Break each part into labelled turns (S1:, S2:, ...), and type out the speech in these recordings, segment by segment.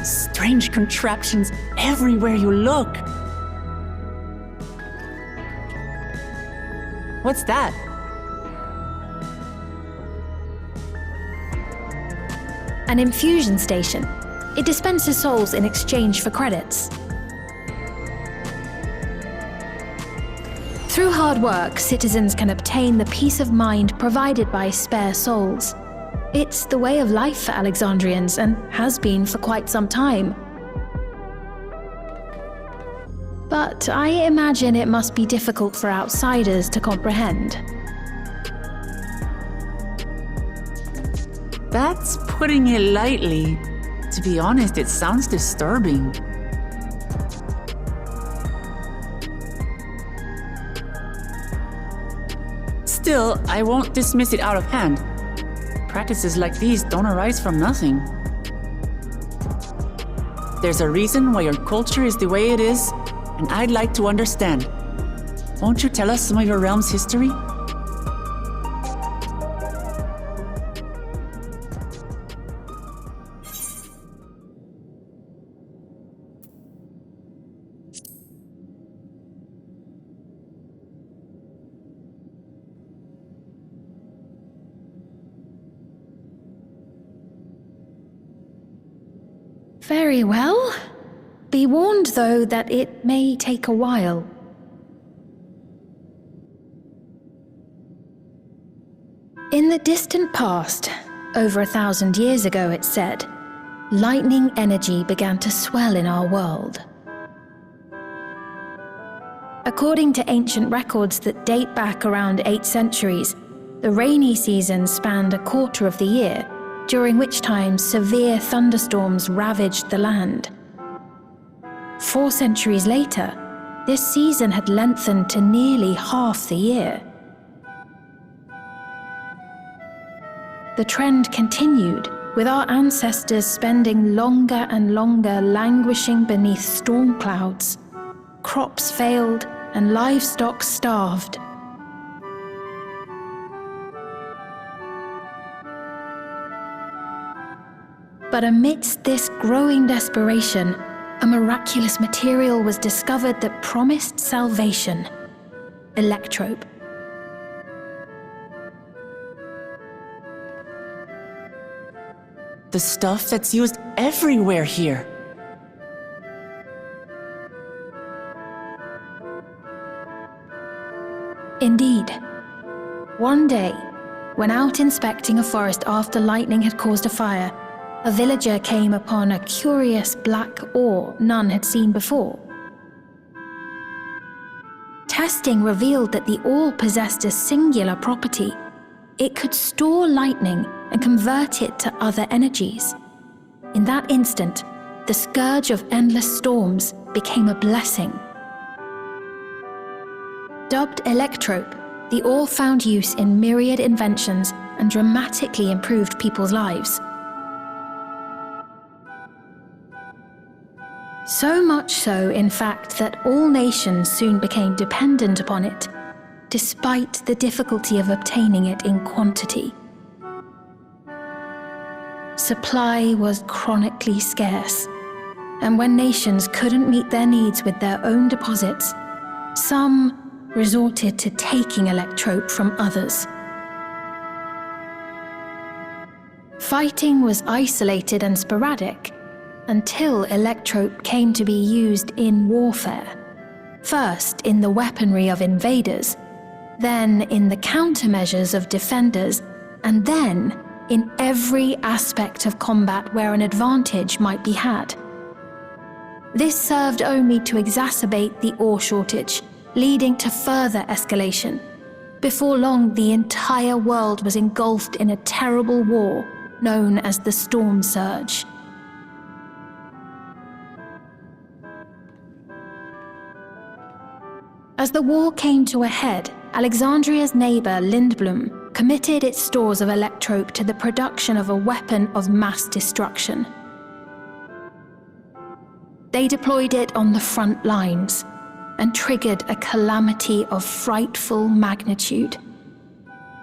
S1: Strange contraptions everywhere you look. What's that?
S2: An infusion station. It dispenses souls in exchange for credits. Through hard work, citizens can obtain the peace of mind provided by spare souls. It's the way of life for Alexandrians and has been for quite some time. But I imagine it must be difficult for outsiders to comprehend.
S1: That's putting it lightly. To be honest, it sounds disturbing. Still, I won't dismiss it out of hand. Practices like these don't arise from nothing. There's a reason why your culture is the way it is, and I'd like to understand. Won't you tell us some of your realm's history?
S2: Very well. Be warned, though, that it may take a while. In the distant past, over 1,000 years ago, it's said, lightning energy began to swell in our world. According to ancient records that date back around 8 centuries, the rainy season spanned a quarter of the year, during which time severe thunderstorms ravaged the land. 4 centuries later, this season had lengthened to nearly half the year. The trend continued, with our ancestors spending longer and longer languishing beneath storm clouds. Crops failed and livestock starved. But amidst this growing desperation, a miraculous material was discovered that promised salvation: electrope.
S1: The stuff that's used everywhere here.
S2: Indeed. One day, when out inspecting a forest after lightning had caused a fire, a villager came upon a curious black ore none had seen before. Testing revealed that the ore possessed a singular property. It could store lightning and convert it to other energies. In that instant, the scourge of endless storms became a blessing. Dubbed electrope, the ore found use in myriad inventions and dramatically improved people's lives. So much so, in fact, that all nations soon became dependent upon it, despite the difficulty of obtaining it in quantity. Supply was chronically scarce, and when nations couldn't meet their needs with their own deposits, some resorted to taking electrope from others. Fighting was isolated and sporadic until electrope came to be used in warfare, first in the weaponry of invaders, then in the countermeasures of defenders, and then in every aspect of combat where an advantage might be had. This served only to exacerbate the ore shortage, leading to further escalation. Before long, the entire world was engulfed in a terrible war known as the Storm Surge. As the war came to a head, Alexandria's neighbor Lindblum committed its stores of electrope to the production of a weapon of mass destruction. They deployed it on the front lines and triggered a calamity of frightful magnitude.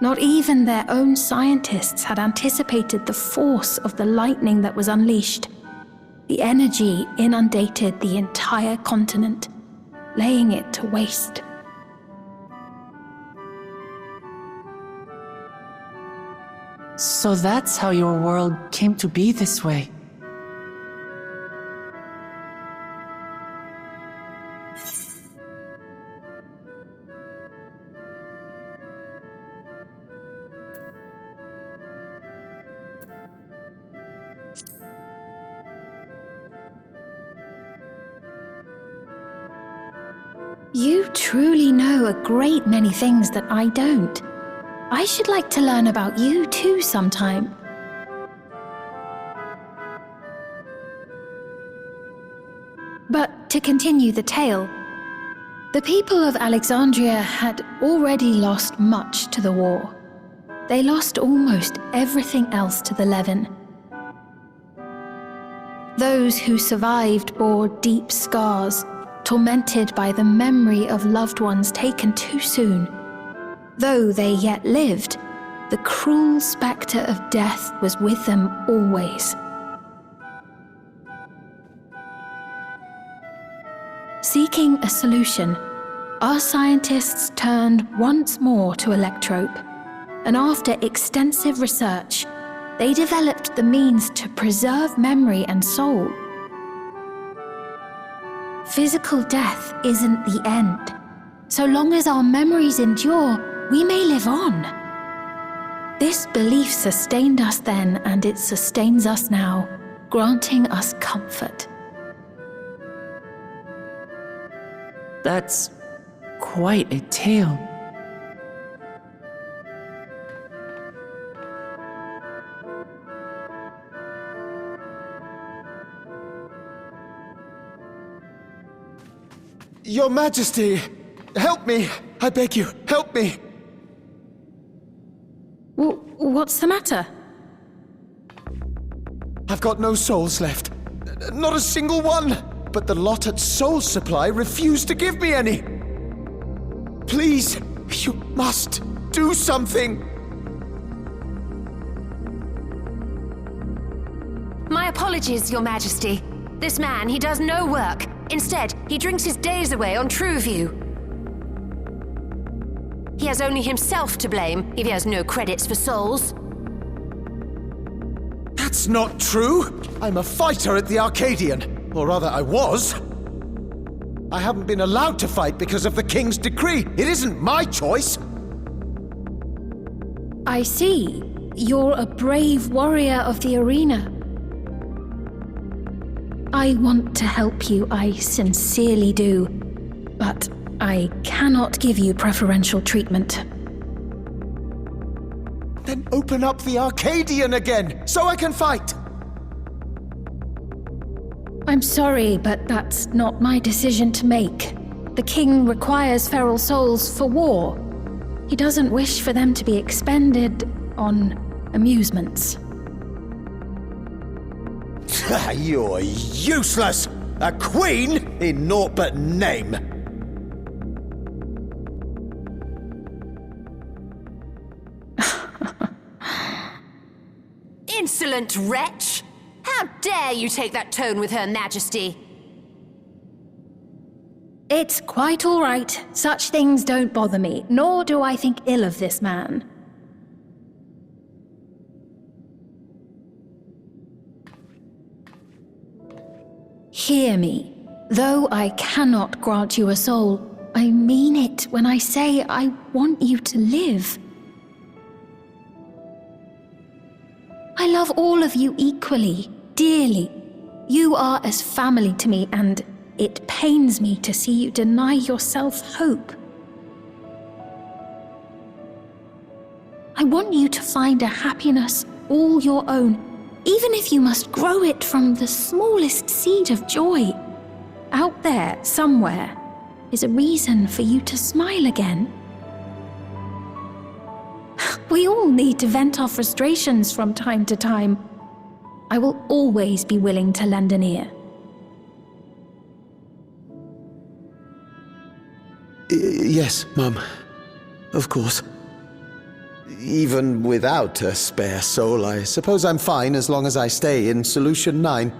S2: Not even their own scientists had anticipated the force of the lightning that was unleashed. The energy inundated the entire continent, laying it to waste.
S1: So that's how your world came to be this way.
S2: You truly know a great many things that I don't. I should like to learn about you too sometime. But to continue the tale, the people of Alexandria had already lost much to the war. They lost almost everything else to the Levin. Those who survived bore deep scars, tormented by the memory of loved ones taken too soon. Though they yet lived, the cruel spectre of death was with them always. Seeking a solution, our scientists turned once more to electrope, and after extensive research, they developed the means to preserve memory and soul. Physical death isn't the end. So long as our memories endure, we may live on. This belief sustained us then, and it sustains us now, granting us comfort.
S1: That's quite a tale.
S3: Your Majesty, help me! I beg you, help me!
S2: What's the matter?
S3: I've got no souls left. Not a single one! But the lot at Soul Supply refused to give me any! Please, you must do something!
S2: My
S4: apologies, Your Majesty. This man, he does no work. Instead, he drinks his days away on Trueview. He has only himself to blame if he has no credits for souls.
S3: That's not true! I'm a fighter at the Arcadian. Or rather, I was. I haven't been allowed to fight because of the King's decree. It isn't my choice.
S2: I see. You're a brave warrior of the arena. I want to help you, I sincerely do. But I cannot give you preferential treatment.
S3: Then open up the Arcadian again, so I can fight!
S2: I'm sorry, but that's not my decision to make. The king requires feral souls for war. He doesn't wish for them to be expended on amusements.
S3: You're useless! A queen in naught but name!
S4: Insolent wretch! How dare you take that tone with Her Majesty?
S2: It's quite all right. Such things don't bother me, nor do I think ill of this man. Hear me. Though I cannot grant you a soul, I mean it when I say I want you to live. I love all of you equally, dearly. You are as family to me, and it pains me to see you deny yourself hope. I want you to find a happiness all your own, even if you must grow it from the smallest seed of joy. Out there, somewhere, is a reason for you to smile again. We all need to vent our frustrations from time to time. I will always be willing to lend an ear.
S3: Yes, Mum. Of course. Even without a spare soul, I suppose I'm fine as long as I stay in Solution 9.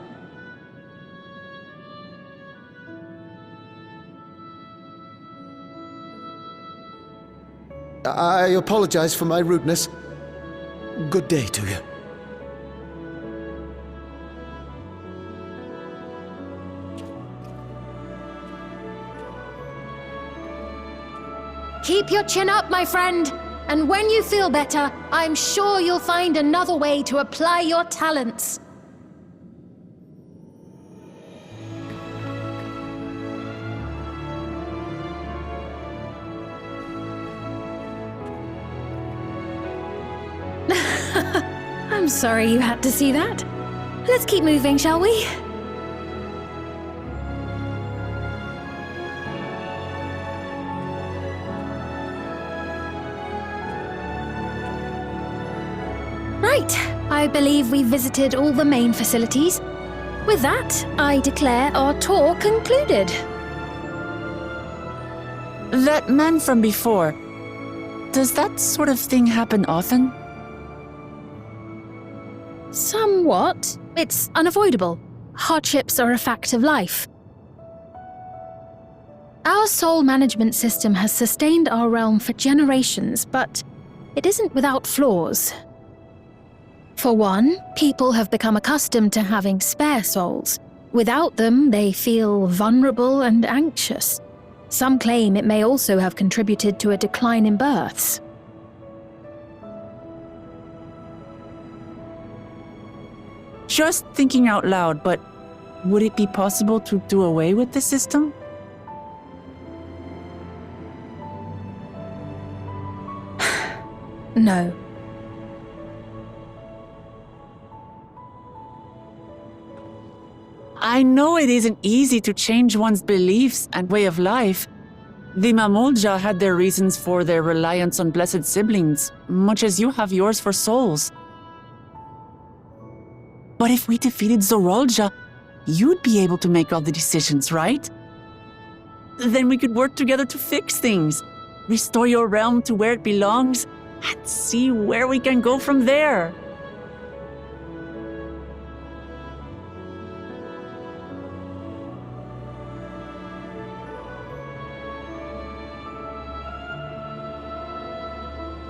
S3: I apologize for my rudeness. Good day to you.
S2: Keep your chin up, my friend. And when you feel better, I'm sure you'll find another way to apply your talents. I'm sorry you had to see that. Let's keep moving, shall we? Right, I believe we've visited all the main facilities. With that, I declare our tour concluded.
S1: That man from before, does that sort of thing happen often?
S2: Somewhat. It's unavoidable. Hardships are a fact of life. Our soul management system has sustained our realm for generations, but it isn't without flaws. For one, people have become accustomed to having spare souls. Without them, they feel vulnerable and anxious. Some claim it may also have contributed to a decline in births.
S1: Just thinking out loud, but would it be possible to do away with the system?
S2: No.
S1: I know it isn't easy to change one's beliefs and way of life. The Mamolja had their reasons for their reliance on blessed siblings, much as you have yours for souls. But if we defeated Zorolja, you'd be able to make all the decisions, right? Then we could work together to fix things, restore your realm to where it belongs, and see where we can go from there.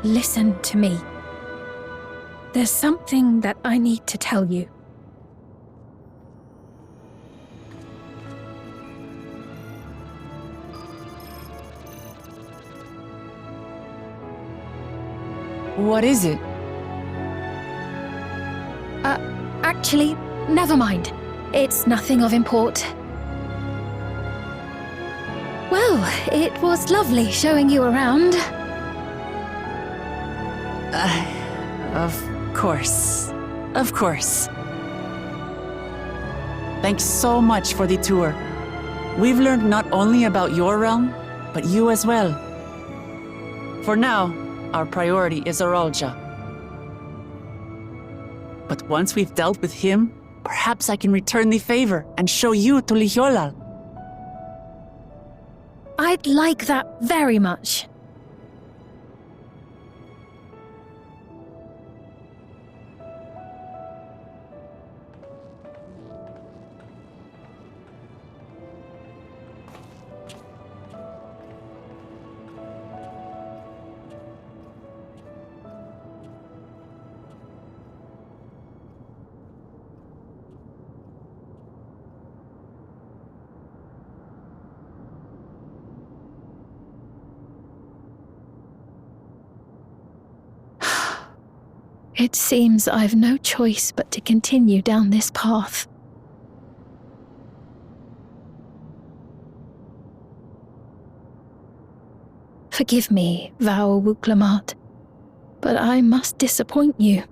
S2: listen to me. There's something that I need to tell you.
S1: What is it?
S2: Actually, never mind. It's nothing of import. Well, it was lovely showing you around.
S1: Of course. Of course. Thanks so much for the tour. We've learned not only about your realm, but you as well. For now, our priority is Orolja. But once we've dealt with him, perhaps I can return the favor and show you to Lihiolal.
S2: I'd like that very much. It seems I've no choice but to continue down this path. Forgive me, Vau Wuklamat, but I must disappoint you.